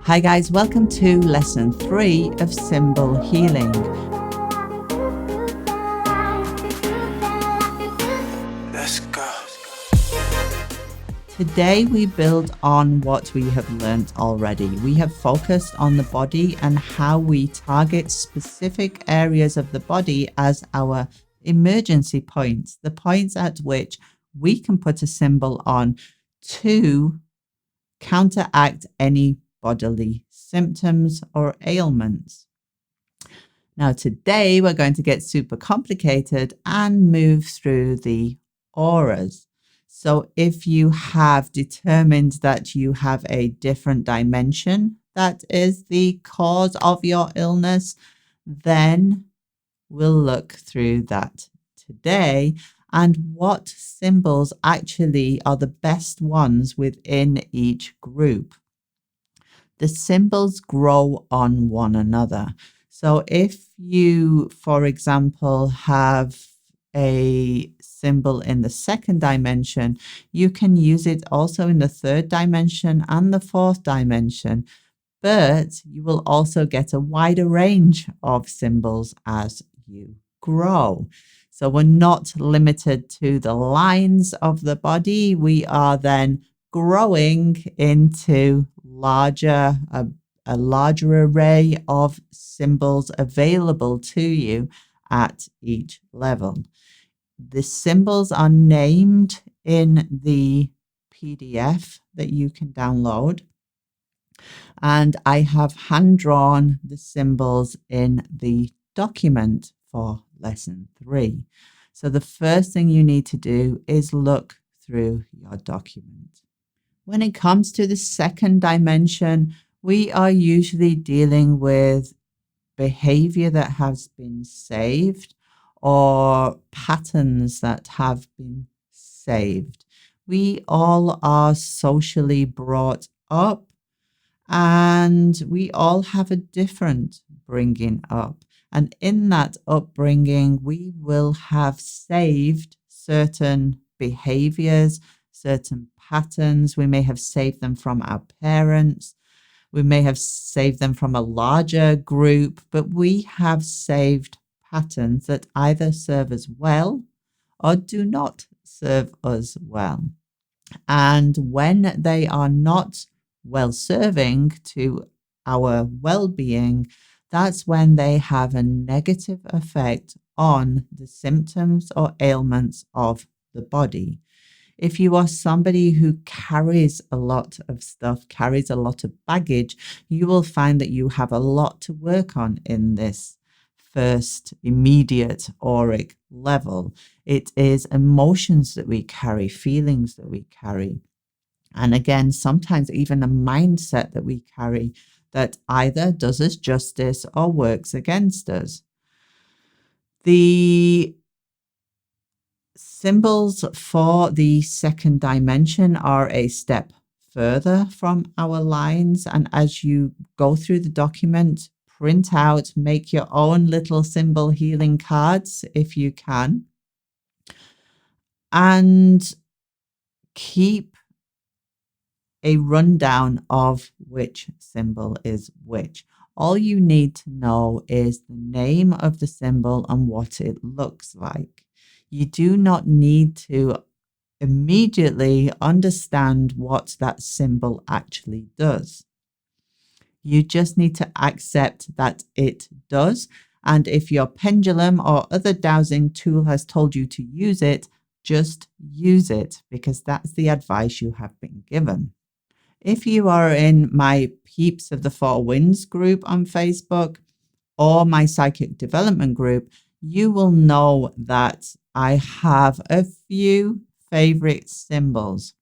Hi guys, welcome to lesson 3 of symbol healing. Let's go. Today we build on what we have learnt already. We have focused on the body and how we target specific areas of the body as our emergency points, the points at which we can put a symbol on to counteract any bodily symptoms or ailments. Now today we're going to get super complicated and move through the auras. So if you have determined that you have a different dimension that is the cause of your illness, then we'll look through that today and what symbols actually are the best ones within each group. The symbols grow on one another. So if you, for example, have a symbol in the second dimension, you can use it also in the third dimension and the fourth dimension, but you will also get a wider range of symbols as you grow. So we're not limited to the lines of the body. We are then growing into a larger array of symbols available to you at each level. The symbols are named in the PDF that you can download, and I have hand drawn the symbols in the document for lesson 3. So the first thing you need to do is look through your document. When it comes to the second dimension, we are usually dealing with behavior that has been saved or patterns that have been saved. We all are socially brought up and we all have a different bringing up. And in that upbringing, we will have saved certain behaviors, certain patterns. We may have saved them from our parents. We may have saved them from a larger group, but we have saved patterns that either serve us well or do not serve us well. And when they are not well serving to our well-being, that's when they have a negative effect on the symptoms or ailments of the body. If you are somebody who carries a lot of stuff, carries a lot of baggage, you will find that you have a lot to work on in this first immediate auric level. It is emotions that we carry, feelings that we carry. And again, sometimes even a mindset that we carry that either does us justice or works against us. The symbols for the second dimension are a step further from our lines. And as you go through the document, print out, make your own little symbol healing cards if you can. And keep a rundown of which symbol is which. All you need to know is the name of the symbol and what it looks like. You do not need to immediately understand what that symbol actually does. You just need to accept that it does. And if your pendulum or other dowsing tool has told you to use it, just use it, because that's the advice you have been given. If you are in my Peeps of the Four Winds group on Facebook or my Psychic Development group, you will know that I have a few favorite symbols.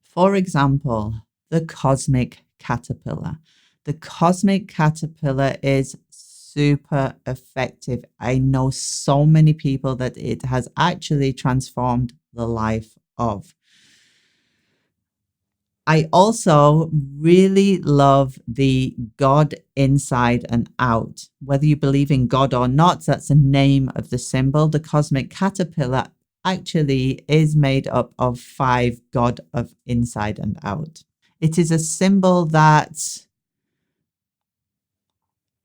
For example, the cosmic caterpillar. The cosmic caterpillar is super effective. I know so many people that it has actually transformed the life of. I also really love the God inside and out. Whether you believe in God or not, that's the name of the symbol. The cosmic caterpillar actually is made up of 5 God of inside and out. It is a symbol that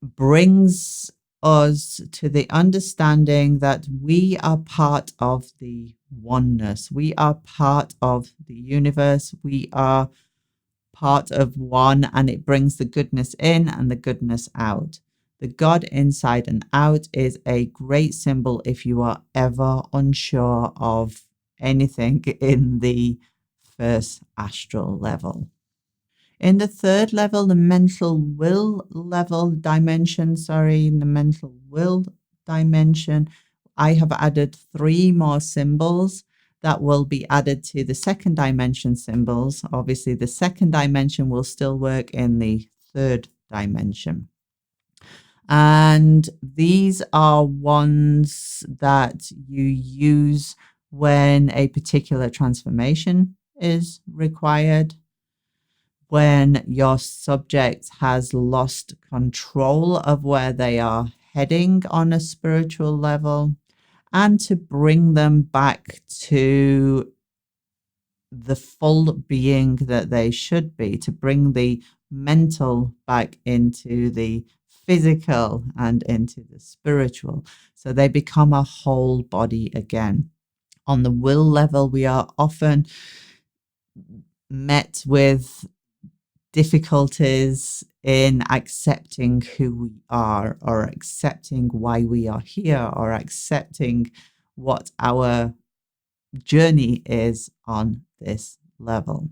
brings us to the understanding that we are part of the oneness. We are part of the universe. We are part of one, and it brings the goodness in and the goodness out. The God inside and out is a great symbol if you are ever unsure of anything in the first astral level. In the third level, the mental will level dimension, in the mental will dimension, I have added 3 more symbols that will be added to the second dimension symbols. Obviously, the second dimension will still work in the third dimension. And these are ones that you use when a particular transformation is required, when your subject has lost control of where they are heading on a spiritual level, and to bring them back to the full being that they should be, to bring the mental back into the physical and into the spiritual, so they become a whole body again. On the will level, we are often met with difficulties in accepting who we are, or accepting why we are here, or accepting what our journey is on this level.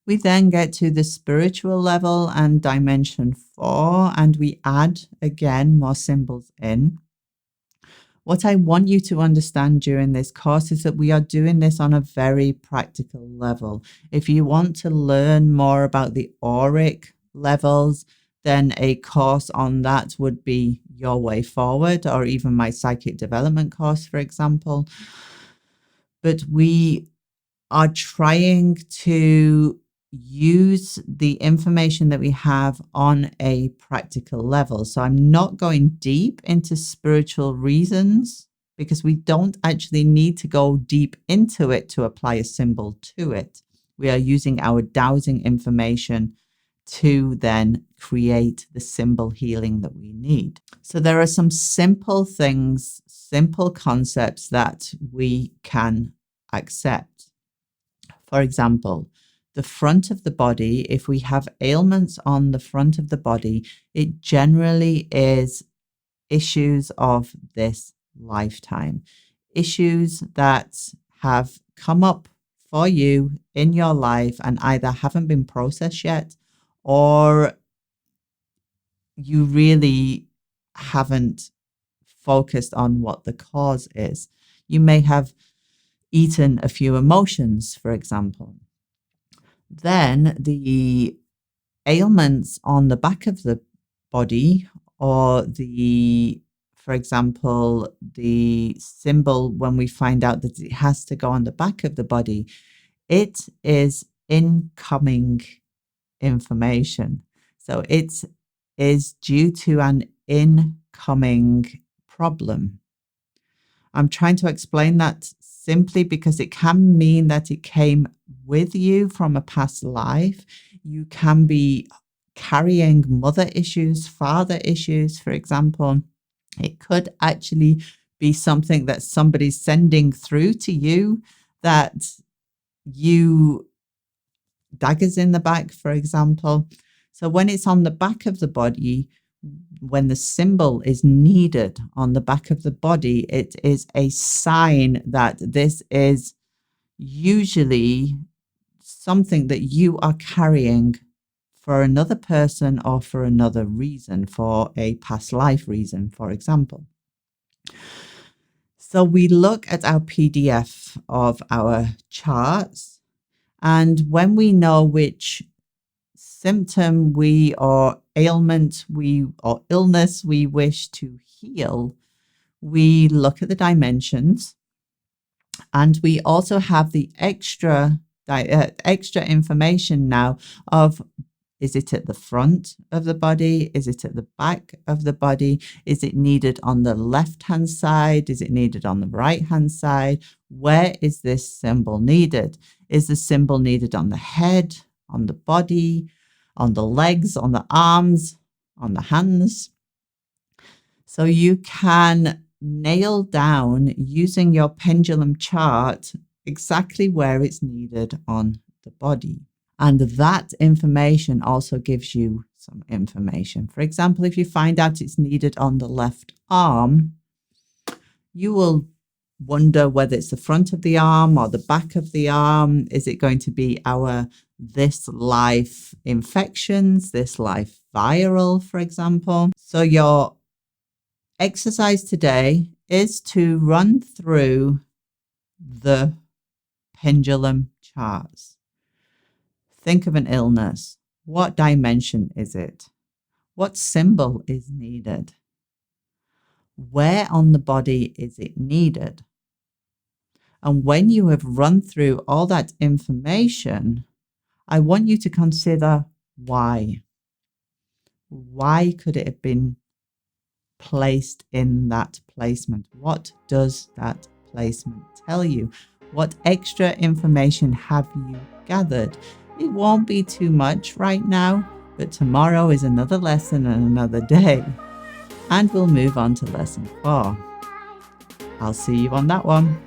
We then get to the spiritual level and dimension 4, and we add again more symbols in. What I want you to understand during this course is that we are doing this on a very practical level. If you want to learn more about the auric levels, then a course on that would be your way forward, or even my psychic development course, for example. But we are trying to use the information that we have on a practical level. So I'm not going deep into spiritual reasons, because we don't actually need to go deep into it to apply a symbol to it. We are using our dowsing information to then create the symbol healing that we need. So there are some simple things, simple concepts that we can accept. For example, the front of the body, if we have ailments on the front of the body, it generally is issues of this lifetime, issues that have come up for you in your life and either haven't been processed yet, or you really haven't focused on what the cause is. You may have eaten a few emotions, for example. Then the ailments on the back of the body, or for example, the symbol, when we find out that it has to go on the back of the body, it is incoming information. So it is due to an incoming problem. I'm trying to explain that simply because it can mean that it came with you from a past life. You can be carrying mother issues, father issues, for example. It could actually be something that somebody's sending through to you, that you daggers in the back, for example. So when it's on the back of the body, when the symbol is needed on the back of the body, it is a sign that this is usually something that you are carrying for another person, or for another reason, for a past life reason, for example. So we look at our PDF of our charts, and when we know which symptom or ailment or illness we wish to heal, we look at the dimensions, and we also have the extra information now of, is it at the front of the body? Is it at the back of the body? Is it needed on the left-hand side? Is it needed on the right-hand side? Where is this symbol needed? Is the symbol needed on the head, on the body, on the legs, on the arms, on the hands. So you can nail down using your pendulum chart exactly where it's needed on the body. And that information also gives you some information. For example, if you find out it's needed on the left arm, you will wonder whether it's the front of the arm or the back of the arm. Is it going to be our this life infections, this life viral, for example? So your exercise today is to run through the pendulum charts. Think of an illness. What dimension is it? What symbol is needed? Where on the body is it needed? And when you have run through all that information, I want you to consider why. Why could it have been placed in that placement? What does that placement tell you? What extra information have you gathered? It won't be too much right now, but tomorrow is another lesson and another day. And we'll move on to lesson 4. I'll see you on that one.